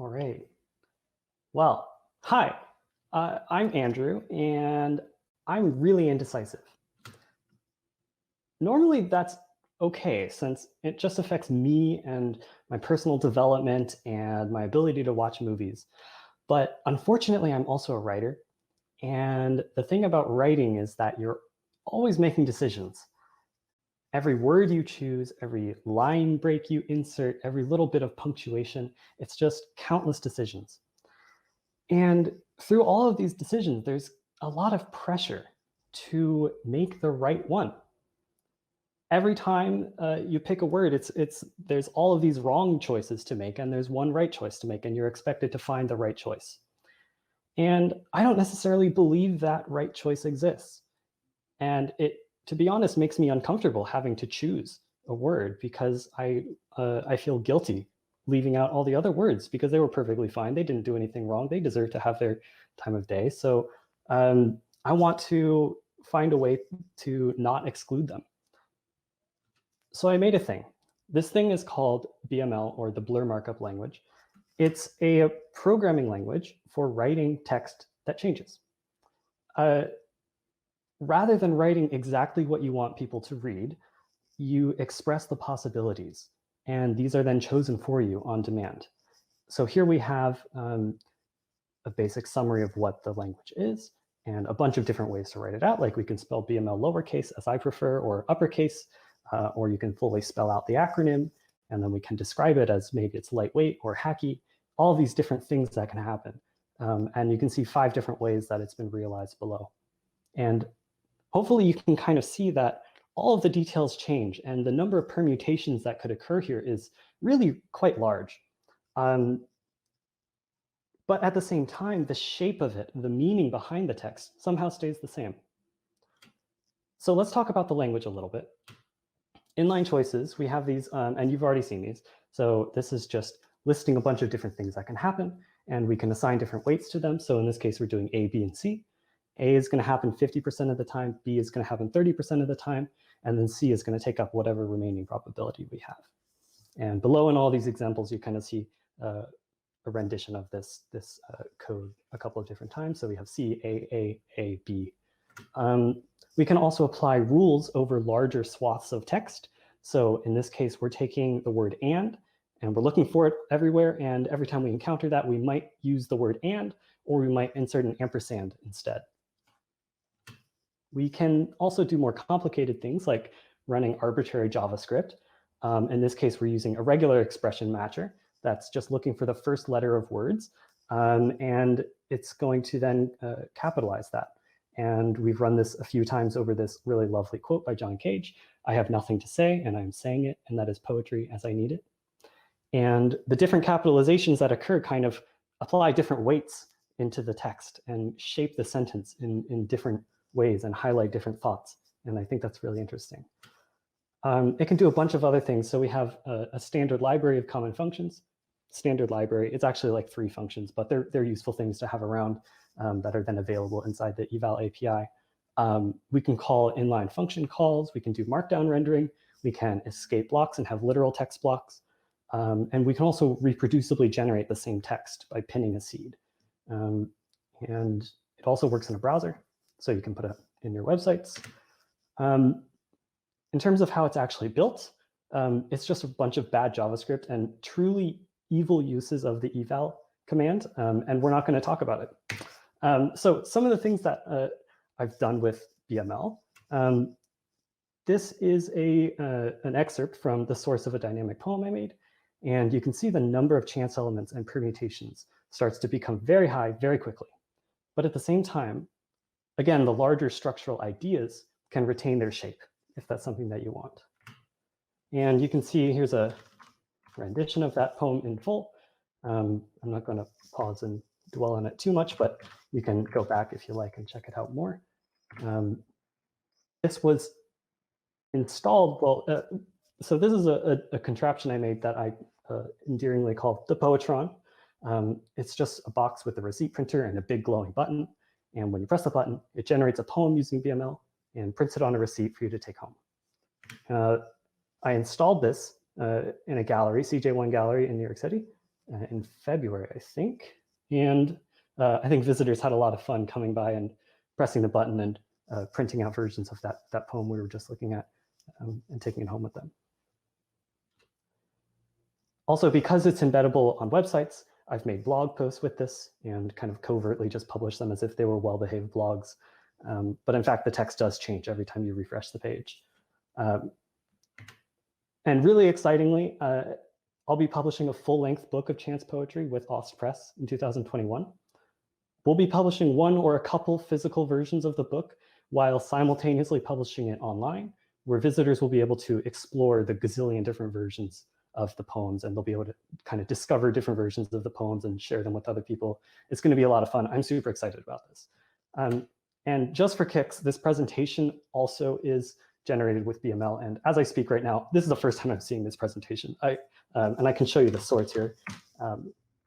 All right. Well, hi, I'm Andrew, and I'm really indecisive. Normally, that's okay, since it just affects me and my personal development and my ability to watch movies. But unfortunately, I'm also a writer. And the thing about writing is that you're always making decisions. Every word you choose, every line break you insert, every little bit of punctuation, it's just countless decisions. And through all of these decisions, there's a lot of pressure to make the right one. Every time you pick a word, there's all of these wrong choices to make, and there's one right choice to make, and you're expected to find the right choice. And I don't necessarily believe that right choice exists. And it, to be honest, makes me uncomfortable having to choose a word because I feel guilty leaving out all the other words because they were perfectly fine. They didn't do anything wrong. They deserve to have their time of day. So I want to find a way to not exclude them. So I made a thing. This thing is called BML, or the Blur Markup Language. It's a programming language for writing text that changes. Rather than writing exactly what you want people to read, you express the possibilities, and these are then chosen for you on demand. So here we have a basic summary of what the language is, and a bunch of different ways to write it out. Like we can spell BML lowercase, as I prefer, or uppercase, or you can fully spell out the acronym, and then we can describe it as maybe it's lightweight or hacky, all these different things that can happen. And you can see 5 different ways that it's been realized below. And hopefully you can kind of see that all of the details change, and the number of permutations that could occur here is really quite large. But at the same time, the shape of it, the meaning behind the text, somehow stays the same. So let's talk about the language a little bit. Inline choices, we have these, and you've already seen these. So this is just listing a bunch of different things that can happen, and we can assign different weights to them. So in this case, we're doing A, B, and C. A is going to happen 50% of the time, B is going to happen 30% of the time, and then C is going to take up whatever remaining probability we have. And below in all these examples, you kind of see a rendition of this code a couple of different times. So we have C, A, B. We can also apply rules over larger swaths of text. So in this case, we're taking the word and we're looking for it everywhere. And every time we encounter that, we might use the word and, or we might insert an ampersand instead. We can also do more complicated things like running arbitrary JavaScript. In this case, we're using a regular expression matcher that's just looking for the first letter of words. And it's going to then capitalize that. And we've run this a few times over this really lovely quote by John Cage. I have nothing to say, and I'm saying it, and that is poetry as I need it. And the different capitalizations that occur kind of apply different weights into the text and shape the sentence in different ways and highlight different thoughts. And I think that's really interesting. It can do a bunch of other things. So we have a standard library of common functions. Standard library, it's actually like 3 functions, but they're useful things to have around that are then available inside the eval API. We can call inline function calls. We can do markdown rendering. We can escape blocks and have literal text blocks. And we can also reproducibly generate the same text by pinning a seed. And it also works in a browser, so you can put it in your websites. In terms of how it's actually built, it's just a bunch of bad JavaScript and truly evil uses of the eval command, and we're not going to talk about it. So some of the things that I've done with BML, this is an excerpt from the source of a dynamic poem I made, and you can see the number of chance elements and permutations starts to become very high very quickly. But at the same time, again, the larger structural ideas can retain their shape, if that's something that you want. And you can see here's a rendition of that poem in full. I'm not going to pause and dwell on it too much, but you can go back if you like and check it out more. This was installed, well, so this is a contraption I made that I endearingly call the Poetron. It's just a box with a receipt printer and a big glowing button. And when you press the button, it generates a poem using BML and prints it on a receipt for you to take home. I installed this in a gallery, CJ1 gallery in New York City. in February, I think. And I think visitors had a lot of fun coming by and pressing the button and printing out versions of that poem we were just looking at and taking it home with them. Also, because it's embeddable on websites, I've made blog posts with this and kind of covertly just published them as if they were well-behaved blogs. But in fact, the text does change every time you refresh the page. And really excitingly, I'll be publishing a full-length book of chance poetry with Ost Press in 2021. We'll be publishing one or a couple physical versions of the book while simultaneously publishing it online, where visitors will be able to explore the gazillion different versions of the poems, and they'll be able to kind of discover different versions of the poems and share them with other people. It's going to be a lot of fun. I'm super excited about this. And just for kicks, this presentation also is generated with BML. And as I speak right now, this is the first time I'm seeing this presentation. And I can show you the sorts here.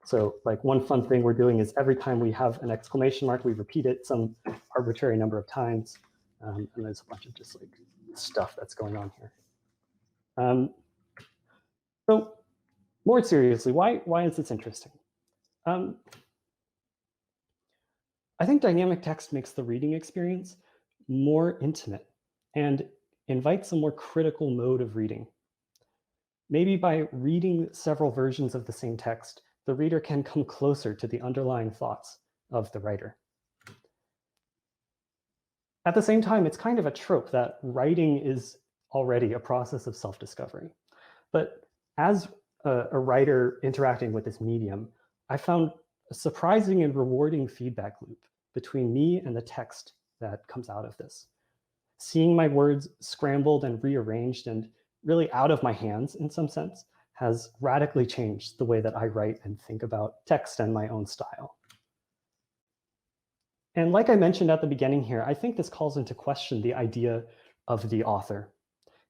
So like one fun thing we're doing is every time we have an exclamation mark, we repeat it some arbitrary number of times. And there's a bunch of just like stuff that's going on here. So more seriously, why is this interesting? I think dynamic text makes the reading experience more intimate and invites a more critical mode of reading. Maybe by reading several versions of the same text, the reader can come closer to the underlying thoughts of the writer. At the same time, it's kind of a trope that writing is already a process of self-discovery. But as a writer interacting with this medium, I found a surprising and rewarding feedback loop between me and the text that comes out of this. Seeing my words scrambled and rearranged and really out of my hands in some sense has radically changed the way that I write and think about text and my own style. And like I mentioned at the beginning here, I think this calls into question the idea of the author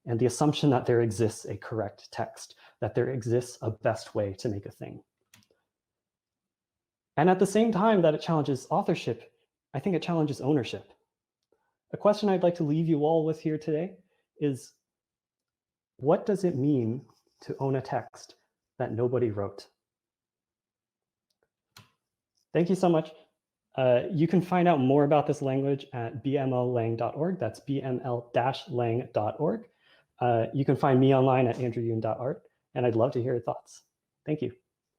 and the assumption that there exists a correct text, that there exists a best way to make a thing. And at the same time that it challenges authorship, I think it challenges ownership. A question I'd like to leave you all with here today is, what does it mean to own a text that nobody wrote? Thank you so much. You can find out more about this language at bmllang.org. That's bml-lang.org. You can find me online at andrewyoon.art, and I'd love to hear your thoughts. Thank you.